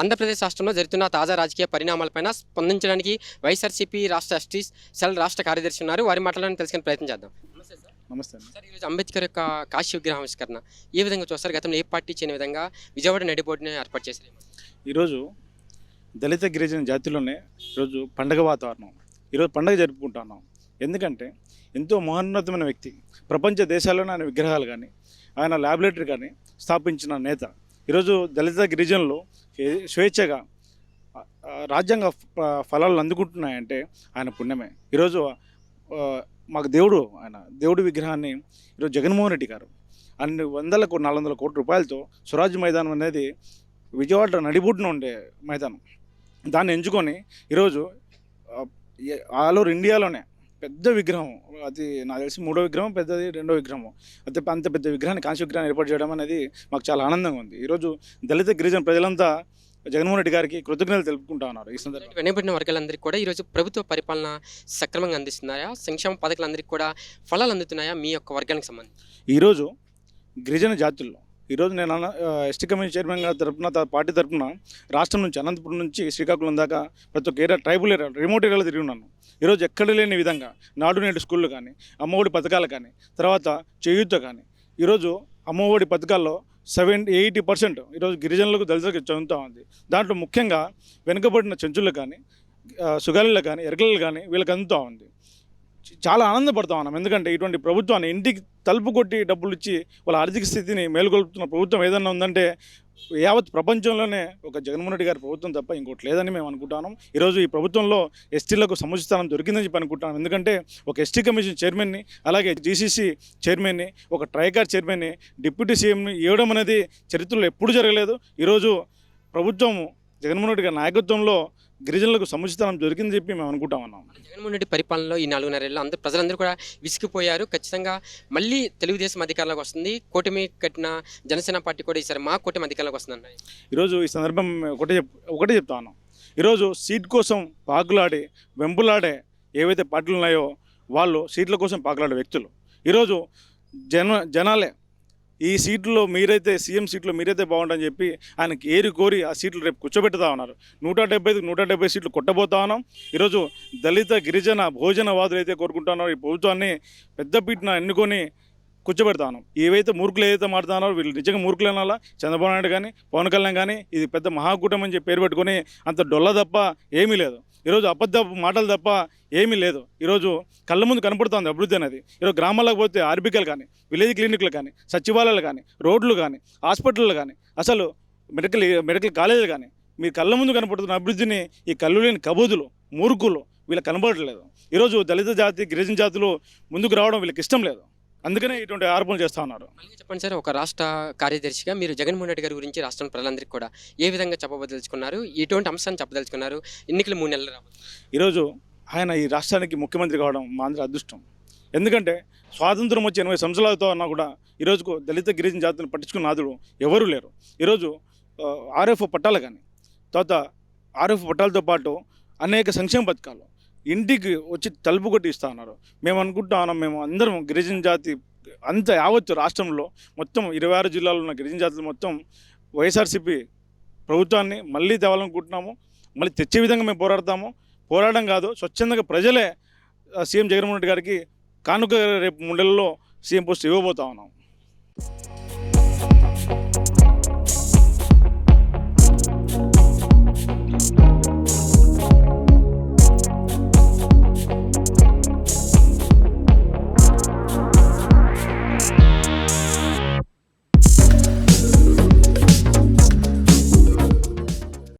ఆంధ్రప్రదేశ్ రాష్ట్రంలో జరుగుతున్న తాజా రాజకీయ పరిణామాలపైన స్పందించడానికి వైఎస్ఆర్సీపీ రాష్ట్ర ఎస్టీ సెల్ రాష్ట్ర కార్యదర్శి ఉన్నారు. వారి మాటలను తెలుసుకునే ప్రయత్నం చేద్దాం. నమస్తే సార్. నమస్తే అండి. సార్, ఈరోజు అంబేద్కర్ యొక్క కాశీ విగ్రహావిష్కరణ ఏ విధంగా చూస్తారు? గతంలో ఏ పార్టీ చేయని విధంగా విజయవాడ నడిబోర్డుని ఏర్పాటు చేశారు. ఈరోజు దళిత గిరిజన జాతిలోనే ఈరోజు పండగ వాతావరణం. ఈరోజు పండగ జరుపుకుంటున్నాం. ఎందుకంటే ఎంతో మహోన్నతమైన వ్యక్తి, ప్రపంచ దేశాల్లోనే ఆయన విగ్రహాలు కానీ ఆయన ల్యాబొరేటరీ కానీ స్థాపించిన నేత. ఈరోజు దళిత గిరిజనులు స్వేచ్ఛగా రాజ్యాంగ ఫలాలను అందుకుంటున్నాయంటే ఆయన పుణ్యమే. ఈరోజు మాకు ఆయన దేవుడి విగ్రహాన్ని ఈరోజు జగన్మోహన్ రెడ్డి గారు అన్ని 400 కోట్ల రూపాయలతో స్వరాజ్ మైదానం అనేది విజయవాడ నడిబొడ్డున ఉండే మైదానం, దాన్ని ఎంచుకొని ఈరోజు ఆల్ ఓవర్ ఇండియాలోనే పెద్ద విగ్రహం, అది నాకు తెలిసి 3వ విగ్రహం, పెద్దది 2వ విగ్రహం, అంత పెద్ద విగ్రహాన్ని, కాంస్య విగ్రహాన్ని ఏర్పాటు చేయడం అనేది మాకు చాలా ఆనందంగా ఉంది. ఈరోజు దళిత గిరిజన ప్రజలంతా జగన్మోహన్ రెడ్డి గారికి కృతజ్ఞతలు తెలుపుకుంటా ఉన్నారు. ఈ సందర్భంగా వెనుకబడిన వర్గాలందరికీ కూడా ఈరోజు ప్రభుత్వ పరిపాలన సక్రమంగా అందిస్తున్నాయా? సంక్షేమ పథకాలందరికీ కూడా ఫలాలు అందుతున్నాయా మీ యొక్క వర్గానికి సంబంధించి? ఈరోజు గిరిజన జాతుల్లో ఈరోజు నేను ఎస్టీ కమిషన్ చైర్మన్గా తరపున పార్టీ తరపున రాష్ట్రం నుంచి అనంతపురం నుంచి శ్రీకాకుళం దాకా ప్రతి ఒక్క ఏరియా, ట్రైబల్ ఏరియా, రిమోట్ ఏరియాలో తిరిగి ఉన్నాను. ఈరోజు ఎక్కడ లేని విధంగా నాడు నేడు స్కూళ్ళు కానీ, అమ్మఒడి పథకాలు కానీ, తర్వాత చేయూత కానీ, ఈరోజు అమ్మఒడి పథకాల్లో 70-80% ఈరోజు గిరిజనులకు, దళితులకు చదువుతూ ఉంది. దాంట్లో ముఖ్యంగా వెనుకబడిన చెంచులకు కానీ, సుగాలిలకు కానీ, ఎరకలకు కానీ వీళ్ళకి అందుతూ ఉంది. చాలా ఆనందపడతా ఉన్నాం. ఎందుకంటే ఇటువంటి ప్రభుత్వాన్ని ఇంటికి తలుపు కొట్టి డబ్బులు ఇచ్చి వాళ్ళ ఆర్థిక స్థితిని మేలుకొల్పుతున్న ప్రభుత్వం ఏదన్నా ఉందంటే యావత్ ప్రపంచంలోనే ఒక జగన్మోహన్ రెడ్డి గారి ప్రభుత్వం తప్ప ఇంకోటి లేదని మేము అనుకుంటున్నాం. ఈరోజు ఈ ప్రభుత్వంలో ఎస్టీలకు సముచిత స్థానం దొరికిందని చెప్పి అనుకుంటున్నాం. ఎందుకంటే ఒక ఎస్టీ కమిషన్ చైర్మన్ని, అలాగే జీసీసీ చైర్మన్ని, ఒక ట్రైకార్ చైర్మన్ని, డిప్యూటీ సీఎంని ఇవ్వడం అనేది చరిత్రలో ఎప్పుడు జరగలేదు. ఈరోజు ప్రభుత్వం జగన్మోహన్ రెడ్డి గారి నాయకత్వంలో గిరిజనులకు సముచితం దొరికిందని చెప్పి మేము అనుకుంటా ఉన్నాం. జగన్మోహన్ రెడ్డి పరిపాలనలో ఈ 4.5 ఏళ్ళు ప్రజలందరూ కూడా విసిగిపోయారు. ఖచ్చితంగా మళ్ళీ తెలుగుదేశం అధికారంలోకి వస్తుంది. కూటమి కట్టిన జనసేన పార్టీ కూడా ఈసారి మా కూటమి అధికారంలోకి వస్తుందండి. ఈరోజు ఈ సందర్భం ఒకటే చెప్తా ఉన్నాం. ఈరోజు సీట్ కోసం పాకులాడే, వెంపులాడే ఏవైతే పార్టీలు ఉన్నాయో వాళ్ళు సీట్ల కోసం పాకులాడే వ్యక్తులు. ఈరోజు జనాలే ఈ సీట్లో మీరైతే, సీఎం సీట్లో మీరైతే బాగుంటుందని చెప్పి ఆయనకి ఏరి కోరి ఆ సీట్లు రేపు కూర్చోబెడతా ఉన్నారు. 170 సీట్లు కొట్టబోతా ఉన్నాం. ఈరోజు దళిత గిరిజన భోజనవాదులు అయితే కోరుకుంటున్నారో ఈ ప్రభుత్వాన్ని పెద్దపీటన ఎన్నుకొని కూర్చోబెడతా ఉన్నాం. ఏవైతే మూర్ఖులు ఏదైతే మాట్లాడుతున్నారో వీళ్ళు నిజంగా మూర్ఖులనాలా చంద్రబాబు నాయుడు కానీ, పవన్ కళ్యాణ్ కానీ ఇది పెద్ద మహాకూటమి అని చెప్పి పేరు పెట్టుకొని అంత డొల్ల తప్ప ఏమీ లేదు. ఈరోజు అబద్ధ మాటలు తప్ప ఏమీ లేదు. ఈరోజు కళ్ళ ముందు కనపడుతుంది అభివృద్ధి అనేది. ఈరోజు గ్రామాలకు పోతే ఆర్బికలు కానీ, విలేజ్ క్లినిక్లు కానీ, సచివాలయాలు కానీ, రోడ్లు కానీ, హాస్పిటళ్ళు కానీ, అసలు మెడికల్ కాలేజీలు కానీ మీ కళ్ళ ముందు కనపడుతున్న అభివృద్ధిని ఈ కళ్ళు లేని కబోదులు, మూర్ఖులు వీళ్ళకి కనపడట్లేదు. ఈరోజు దళిత జాతి, గిరిజన జాతులు ముందుకు రావడం వీళ్ళకి ఇష్టం లేదు. అందుకనే ఇటువంటి ఆరోపణలు చేస్తూ ఉన్నారు. చెప్పండి సార్, ఒక రాష్ట్ర కార్యదర్శిగా మీరు జగన్మోహన్ రెడ్డి గారి గురించి రాష్ట్రం ప్రజలందరికీ కూడా ఏ విధంగా చెప్పదలుచుకున్నారు? ఎటువంటి అంశాన్ని చెప్పదలుచుకున్నారు? ఎన్నికలు 3 నెలలు రావాలి. ఈరోజు ఆయన ఈ రాష్ట్రానికి ముఖ్యమంత్రి కావడం మా అందరి అదృష్టం. ఎందుకంటే స్వాతంత్రం వచ్చి 80 సంవత్సరాలతో అన్నా కూడా ఈరోజుకు దళిత గిరిజన జాతిని పట్టించుకున్న నాదుడు ఎవరూ లేరు. ఈరోజు ఆర్ఎఫ్ పట్టాలు కానీ, తర్వాత ఆర్ఎఫ్ పట్టాలతో పాటు అనేక సంక్షేమ పథకాలు ఇంటికి వచ్చి తలుపు కొట్టి ఇస్తా ఉన్నారు. మేము అనుకుంటా ఉన్నాం, మేము అందరం గిరిజన జాతి అంత యావత్తు రాష్ట్రంలో మొత్తం 26 జిల్లాలో ఉన్న గిరిజన జాతులు మొత్తం వైఎస్ఆర్సీపీ ప్రభుత్వాన్ని మళ్ళీ తేవాలనుకుంటున్నాము. మళ్ళీ తెచ్చే విధంగా మేము పోరాడతాము. పోరాటం కాదు, స్వచ్ఛందంగా ప్రజలే సీఎం జగన్మోహన్ రెడ్డి గారికి కానుక రేపు 3 నెలల్లో సీఎం పోస్ట్ ఇవ్వబోతా ఉన్నాం.